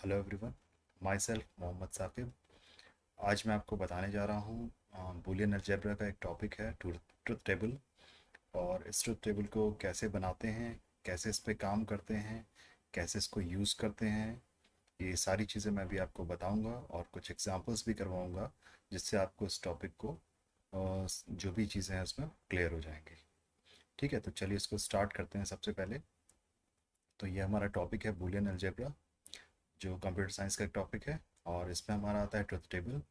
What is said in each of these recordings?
Hello everyone, myself Mohammad Saqib. आज मैं आपको बताने जा रहा हूँ बूलियन अलजेब्रा का एक टॉपिक है ट्रुथ टेबल। और इस ट्रुथ टेबल को कैसे बनाते हैं, कैसे इस पे काम करते हैं, कैसे इसको यूज़ करते हैं, ये सारी चीज़ें मैं भी आपको बताऊंगा और कुछ एग्जांपल्स भी करवाऊंगा जिससे आपको इस टॉपिक को जो भी चीज़ें हैं उसमें क्लियर हो जाएंगी। ठीक है, तो चलिए इसको स्टार्ट करते हैं। सबसे पहले तो ये हमारा टॉपिक है बूलियन अलजेब्रा, जो कंप्यूटर साइंस का एक टॉपिक है। और इसमें हमारा आता है ट्रुथ टेबल।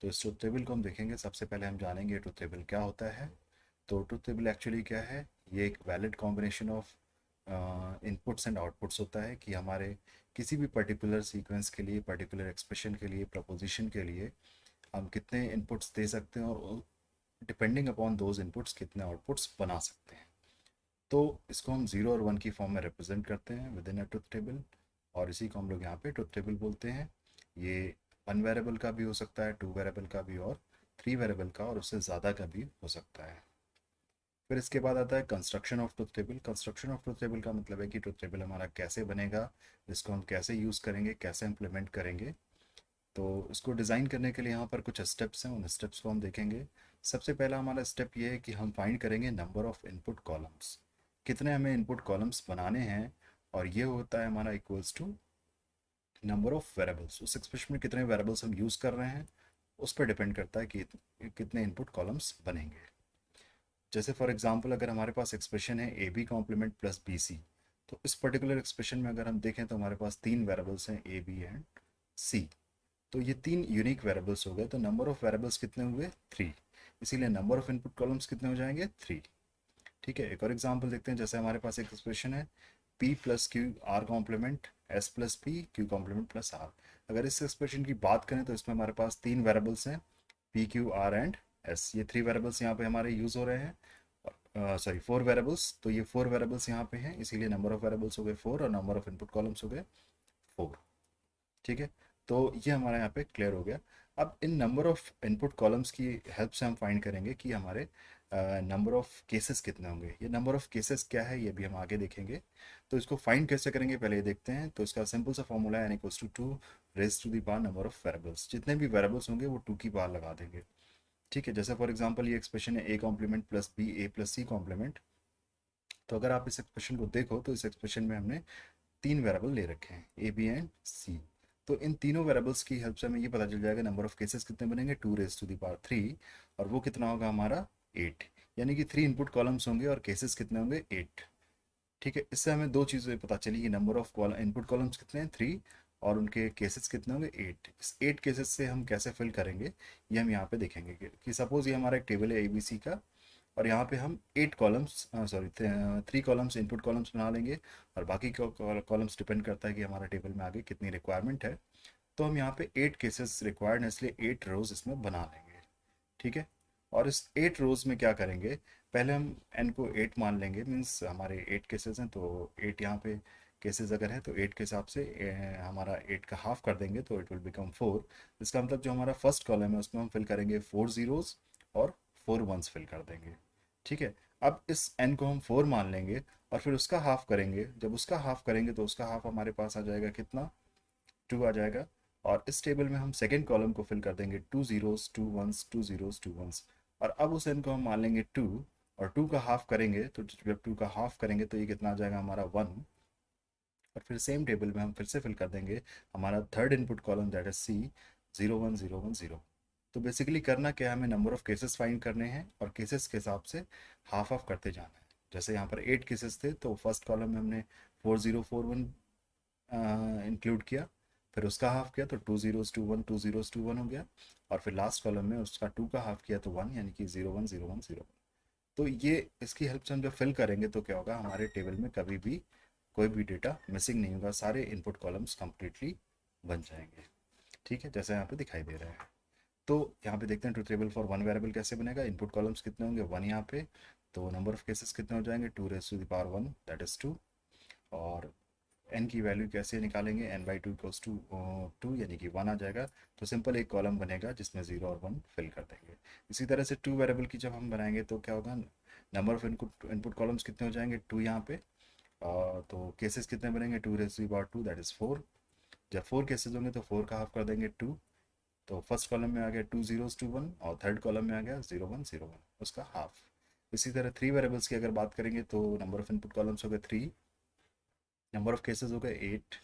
तो इस ट्रुथ टेबल को हम देखेंगे। सबसे पहले हम जानेंगे ट्रुथ टेबल क्या होता है। तो ट्रुथ टेबल एक्चुअली क्या है, ये एक valid combination of inputs and outputs होता है कि हमारे किसी भी पर्टिकुलर सीक्वेंस के लिए, पर्टिकुलर एक्सप्रेशन के लिए, प्रपोजिशन के लिए हम कितने इनपुट्स दे सकते हैं और डिपेंडिंग अपॉन दोज इनपुट्स कितने आउटपुट्स बना सकते हैं। तो इसको हम ज़ीरो और वन की फॉर्म में रिप्रेजेंट करते हैं with in a truth table. और इसी को हम लोग यहाँ पे ट्रुथ टेबल बोलते हैं। ये वन वेरिएबल का भी हो सकता है, टू वेरिएबल का भी, और थ्री वेरिएबल का, और उससे ज़्यादा का भी हो सकता है। फिर इसके बाद आता है construction of truth table. Construction of truth table का मतलब है कि ट्रुथ टेबल हमारा कैसे बनेगा, इसको हम कैसे यूज़ करेंगे, कैसे इम्प्लीमेंट करेंगे। तो इसको डिज़ाइन करने के लिए यहाँ पर कुछ स्टेप्स हैं, उन स्टेप्स को हम देखेंगे। सबसे पहला हमारा स्टेप ये है कि हम फाइंड करेंगे नंबर ऑफ़ इनपुट कॉलम्स, कितने हमें इनपुट कॉलम्स बनाने हैं। और ये होता है हमारा equals to number of variables. उस एक्सप्रेशन में कितने वेरिएबल्स हम यूज़ कर रहे हैं उस पर डिपेंड करता है कि कितने इनपुट कॉलम्स बनेंगे। जैसे फॉर एग्जांपल अगर हमारे पास एक्सप्रेशन है A B complement plus B C, तो इस पर्टिकुलर एक्सप्रेशन में अगर हम देखें तो हमारे पास तीन वेरिएबल्स हैं, ए बी एंड सी। तो ये तीन यूनिक वेरिएबल्स हो गए, तो नंबर ऑफ वेरिएबल्स कितने हुए, थ्री। इसीलिए नंबर ऑफ इनपुट कॉलम्स कितने हो जाएंगे, थ्री। ठीक है, एक और एग्जांपल देखते हैं। जैसे हमारे पास एक एक्सप्रेशन है P plus Q R complement S plus P Q complement plus R. अगर इस एक्सप्रेशन की बात करें तो इसमें हमारे पास तीन वेरिएबल्स हैं, P Q R and S. ये थ्री वेरिएबल्स यहाँ पे हमारे यूज़ हो रहे हैं, सॉरी फोर वेरिएबल्स। तो ये फोर वेरिएबल्स यहाँ पे हैं, इसीलिए नंबर ऑफ वेरिएबल्स हो गए फोर और नंबर ऑफ इनपुट कॉलम्स हो गए फोर। ठीक है, तो ये हमारा यहाँ पे क्लियर हो गया। अब इन नंबर ऑफ इनपुट कॉलम्स की हेल्प से हम फाइंड करेंगे कि हमारे नंबर ऑफ केसेस कितने होंगे। ये नंबर ऑफ केसेस क्या है ये भी हम आगे देखेंगे। तो इसको फाइंड कैसे करेंगे पहले ये देखते हैं। तो इसका सिंपल सा फॉर्मूला है N equals to two raise to the power number of variables. जितने भी वेरिएबल्स होंगे वो टू की पावर लगा देंगे। ठीक है, जैसे फॉर एग्जांपल ये एक्सप्रेशन है A complement plus B A plus C complement. तो अगर आप इस एक्सप्रेशन को देखो तो इस एक्सप्रेशन में हमने तीन वेरिएबल ले रखे हैं, ए बी एंड सी। तो इन तीनों वेरिएबल्स की हेल्प से हमें ये पता चल जाएगा नंबर ऑफ केसेस कितने बनेंगे, two raise to the power three. और वो कितना होगा हमारा, एट। यानी कि थ्री इनपुट कॉलम्स होंगे और केसेस कितने होंगे, एट। ठीक है, इससे हमें दो चीज़ें पता चली कि नंबर ऑफ इनपुट कॉलम्स कितने हैं, थ्री, और उनके केसेस कितने होंगे, एट। इस एट केसेस से हम कैसे फिल करेंगे ये हम यहाँ पे देखेंगे कि सपोज ये हमारा एक टेबल है ए बी सी का, और यहाँ पे हम eight columns, sorry three columns input columns बना लेंगे। और बाकी कॉलम्स डिपेंड करता है कि हमारा टेबल में आगे कितनी रिक्वायरमेंट है। तो हम यहाँ पे एट केसेस रिक्वायर्ड है, इसलिए एट रोज इसमें बना लेंगे। ठीक है, और इस एट रोज में क्या करेंगे, पहले हम एन को एट मान लेंगे, मीन्स हमारे एट केसेस हैं तो एट यहाँ पे केसेस अगर है तो एट के हिसाब से हमारा एट का हाफ कर देंगे तो इट विल बिकम फोर। इसका मतलब जो हमारा फर्स्ट कॉलम है उसमें हम फिल करेंगे फोर जीरोज और फोर वंस फिल कर देंगे। ठीक है, अब इस एन को हम फोर मान लेंगे और फिर उसका हाफ करेंगे। जब उसका हाफ करेंगे तो उसका हाफ हमारे पास आ जाएगा कितना, टू आ जाएगा। और इस टेबल में हम सेकेंड कॉलम को फिल कर देंगे two zeros two ones two zeros two ones. और अब उस एन को हम मान लेंगे टू, और टू का हाफ करेंगे तो जब टू का हाफ करेंगे तो ये कितना आ जाएगा हमारा वन। और फिर सेम टेबल में हम फिर से फिल कर देंगे हमारा third input column that is C, zero one zero one zero. तो बेसिकली करना क्या है, हमें नंबर ऑफ केसेस फाइंड करने हैं और केसेस के हिसाब से हाफ ऑफ करते जाना है। जैसे यहाँ पर एट केसेस थे तो फर्स्ट कॉलम में हमने four zero four one include किया, फिर उसका हाफ किया तो two zeros two one two zeros two one हो गया। और फिर लास्ट कॉलम में उसका टू का हाफ किया तो वन, यानी कि zero one zero one zero. तो ये इसकी हेल्प से हम जब फिल करेंगे तो क्या होगा, हमारे टेबल में कभी भी कोई भी डेटा मिसिंग नहीं होगा, सारे इनपुट कॉलम्स कंप्लीटली बन जाएंगे। ठीक है, जैसा यहाँ पे दिखाई दे रहा है। तो यहाँ पे देखते हैं truth table for one variable कैसे बनेगा। इनपुट कॉलम्स कितने होंगे, वन यहाँ पे। तो नंबर ऑफ केसेस कितने हो जाएंगे, two raise to the power one that is two. और एन की वैल्यू कैसे निकालेंगे, N by two equals to two, यानी कि वन आ जाएगा। तो सिंपल एक कॉलम बनेगा जिसमें जीरो और वन फिल कर देंगे। इसी तरह से टू वेरिएबल की जब हम बनाएंगे तो क्या होगा, number of input input columns कितने हो जाएंगे, टू यहाँ पे। तो केसेस कितने बनेंगे, two raise to power two that is four. जब 4 केसेस होंगे तो 4 का हाफ कर देंगे 2, तो फर्स्ट कॉलम में आ गया 2 zeros to 1 और थर्ड कॉलम में आ गया 0 1 0 1 उसका हाफ। इसी तरह 3 वेरिएबल्स की अगर बात करेंगे तो नंबर ऑफ इनपुट कॉलम्स हो गए 3, नंबर ऑफ केसेस हो गए 8,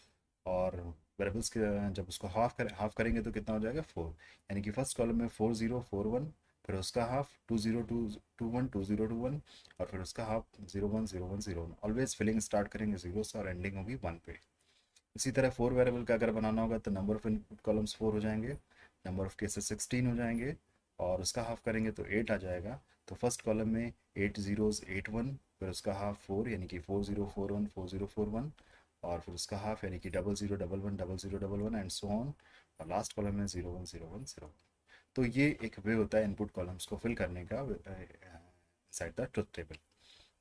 और वेरिएबल्स के जब उसको हाफ करेंगे तो कितना हो जाएगा 4, यानी कि फर्स्ट कॉलम में 4 0 4 1, फिर उसका हाफ 2 0 2 2 1 2 0 2 1, और फिर उसका हाफ 0 1 0 1 0 1। ऑलवेज फिलिंग स्टार्ट करेंगे 0 से और एंडिंग होगी 1 पे। इसी तरह 4 वेरिएबल का अगर बनाना होगा तो नंबर ऑफ इनपुट कॉलम्स 4 हो जाएंगे, नंबर ऑफ केसेस 16 हो जाएंगे, और उसका हाफ करेंगे तो 8 आ जाएगा। तो फर्स्ट कॉलम में 8 zeros 8 1, फिर उसका हाफ 4 यानी कि 4 0 4 1 4 0 4 1, और फिर उसका हाफ यानी कि 0 0 1 1 0 0 1 1 एंड सो ऑन, और लास्ट कॉलम में 0 1 0 1 0। तो ये एक वे होता है इनपुट कॉलम्स को फिल करने का इनसाइड द ट्रुथ टेबल।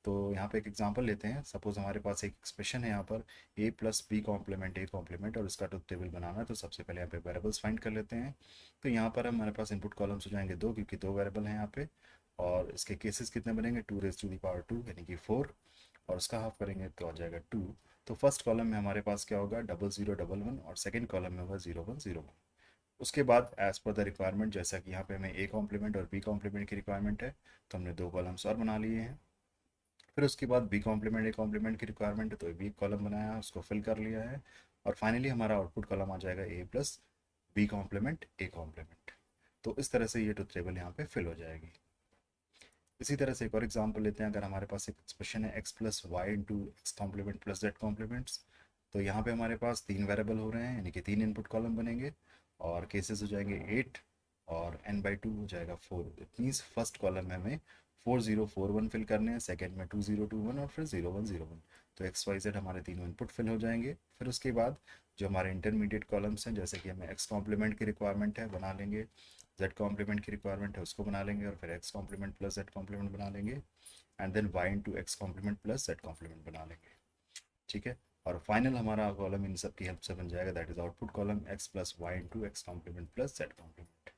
तो यहाँ पे एक एग्जांपल लेते हैं। सपोज हमारे पास एक एक्सप्रेशन है यहाँ पर a plus B complement A complement, और इसका ट्रुथ टेबल बनाना है। तो सबसे पहले यहाँ पे वेरिएबल्स फाइंड कर लेते हैं। तो यहाँ पर हमारे पास इनपुट कॉलम्स हो जाएंगे 2, क्योंकि 2 वेरिएबल हैं यहाँ पे, और इसके केसेस कितने बनेंगे 2 रेज टू द पावर 2 यानी कि 4, और उसका हाफ करेंगे तो आ जाएगा 2। तो फर्स्ट कॉलम में हमारे पास क्या होगा 0 0 1 1, और सेकेंड कॉलम में होगा 0 1 0 1। उसके बाद एज पर द रिक्वायरमेंट, जैसा कि यहाँ पे हमें ए कॉम्प्लीमेंट और बी कॉम्प्लीमेंट की रिक्वायरमेंट है, तो हमने 2 कॉलम्स और बना लिए हैं। फिर उसके बाद बी कॉम्प्लीमेंट ए कॉम्प्लीमेंट की रिक्वायरमेंट है, तो बी कॉलम बनाया, उसको फिल कर लिया है, और फाइनली हमारा आउटपुट कॉलम आ जाएगा A plus B complement A complement. तो इस तरह से ये ट्रुथ टेबल यहाँ पे फिल हो जाएगी। इसी तरह से एक और एग्जांपल लेते हैं। अगर हमारे पास एक एक्सप्रेशन है x plus Y into X complement plus Z complements, तो यहाँ पे हमारे पास 3 वेरिएबल हो रहे हैं, यानी कि 3 इनपुट कॉलम बनेंगे, और केसेस हो जाएंगे 8, और n/2 हो जाएगा 4। इट मीन्स फर्स्ट कॉलम में हमें 4 0 4 1 फिल करने हैं, सेकेंड में 2 0 2 1, और फिर 0 1 0 1। तो XYZ हमारे तीनों इनपुट फिल हो जाएंगे। फिर उसके बाद जो हमारे इंटरमीडिएट कॉलम्स हैं, जैसे कि हमें एक्स कॉम्प्लीमेंट की रिक्वायरमेंट है, बना लेंगे, जेड कॉम्प्लीमेंट की रिक्वायरमेंट है, उसको बना लेंगे, और फिर X complement plus Z complement बना लेंगे, and then Y into X complement plus Z complement बना लेंगे। ठीक है। और फाइनल हमारा कॉलम इन सब की हेल्प से बन जाएगा, that is output column X plus Y into X complement plus Z complement.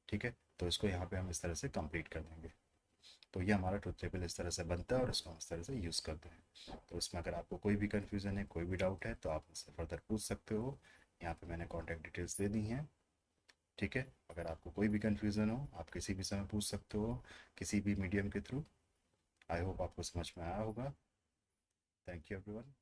ठीक है। तो इसको यहाँ पे हम इस तरह से कंप्लीट कर देंगे। तो ये हमारा ट्रुथ टेबल इस तरह से बनता है, और इसको हम इस तरह से यूज़ करते हैं। तो इसमें अगर आपको कोई भी कन्फ्यूज़न है, कोई भी डाउट है, तो आप मुझसे फर्दर पूछ सकते हो। यहाँ पे मैंने कॉन्टैक्ट डिटेल्स दे दी हैं। ठीक है। अगर आपको कोई भी कन्फ्यूज़न हो, आप किसी भी समय पूछ सकते हो, किसी भी मीडियम के थ्रू। आई होप आपको समझ में आया होगा। Thank you everyone.